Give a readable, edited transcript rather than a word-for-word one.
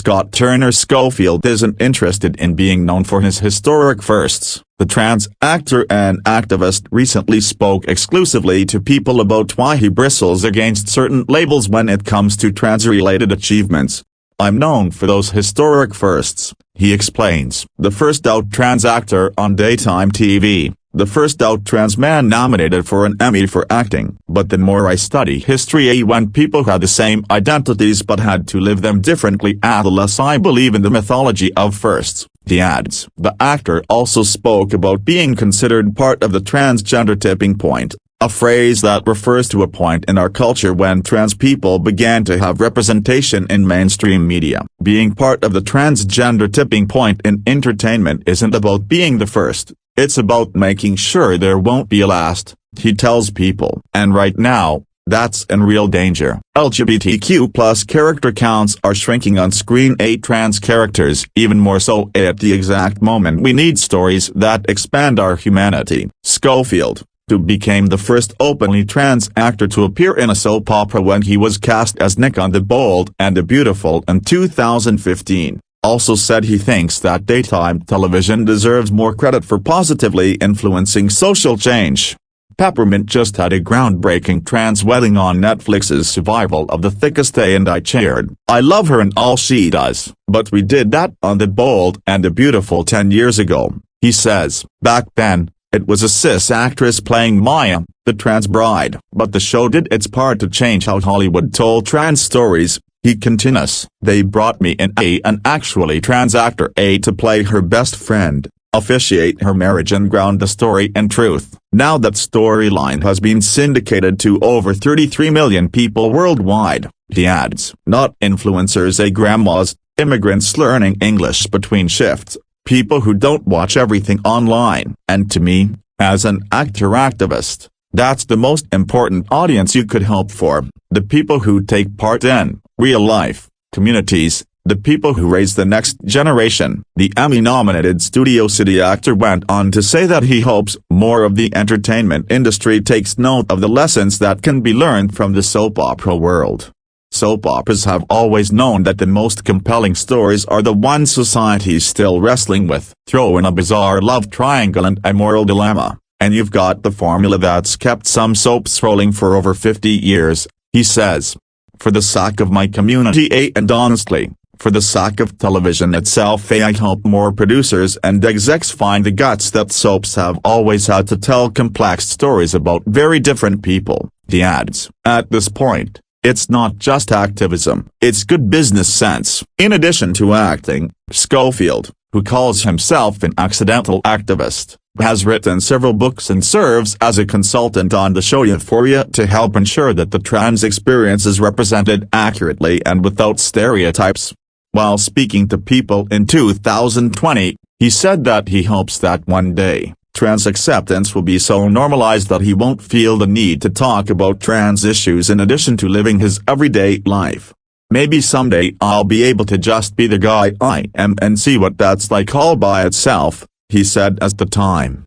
Scott Turner Schofield isn't interested in being known for his historic firsts. The trans actor and activist recently spoke exclusively to People about why he bristles against certain labels when it comes to trans-related achievements. "I'm known for those historic firsts," he explains. The first out trans actor on daytime TV, the first out trans man nominated for an Emmy for acting. "But the more I study history when people had the same identities but had to live them differently, the less I believe in the mythology of firsts," he adds. The actor also spoke about being considered part of the transgender tipping point, a phrase that refers to a point in our culture when trans people began to have representation in mainstream media. Being part of the transgender tipping point in entertainment isn't about being the first, it's about making sure there won't be a last, he tells People. And right now, that's in real danger. LGBTQ+ character counts are shrinking on screen. Trans characters even more so at the exact moment we need stories that expand our humanity. Schofield, who became the first openly trans actor to appear in a soap opera when he was cast as Nick on The Bold and the Beautiful in 2015, also said he thinks that daytime television deserves more credit for positively influencing social change. Peppermint just had a groundbreaking trans wedding on Netflix's survival of The Thickest Day, and I cheered. "I love her and all she does, but we did that on The Bold and the Beautiful 10 years ago," he says. "Back then, it was a cis actress playing Maya, the trans bride. But the show did its part to change how Hollywood told trans stories," he continues. "They brought me in an actually trans actor to play her best friend, officiate her marriage and ground the story in truth. Now that storyline has been syndicated to over 33 million people worldwide," he adds. Not influencers, grandmas, immigrants learning English between shifts, people who don't watch everything online. And to me, as an actor-activist, that's the most important audience you could hope for, the people who take part in real-life communities, the people who raise the next generation. The Emmy-nominated Studio City actor went on to say that he hopes more of the entertainment industry takes note of the lessons that can be learned from the soap opera world. Soap operas have always known that the most compelling stories are the ones society's still wrestling with. Throw in a bizarre love triangle and a moral dilemma, and you've got the formula that's kept some soaps rolling for over 50 years, he says. "For the sake of my community and honestly, for the sake of television itself, I hope more producers and execs find the guts that soaps have always had to tell complex stories about very different people," he adds. At this point, it's not just activism, it's good business sense. In addition to acting, Schofield, who calls himself an accidental activist, has written several books and serves as a consultant on the show Euphoria to help ensure that the trans experience is represented accurately and without stereotypes. While speaking to People in 2020, he said that he hopes that one day, trans acceptance will be so normalized that he won't feel the need to talk about trans issues in addition to living his everyday life. "Maybe someday I'll be able to just be the guy I am and see what that's like all by itself," he said at the time.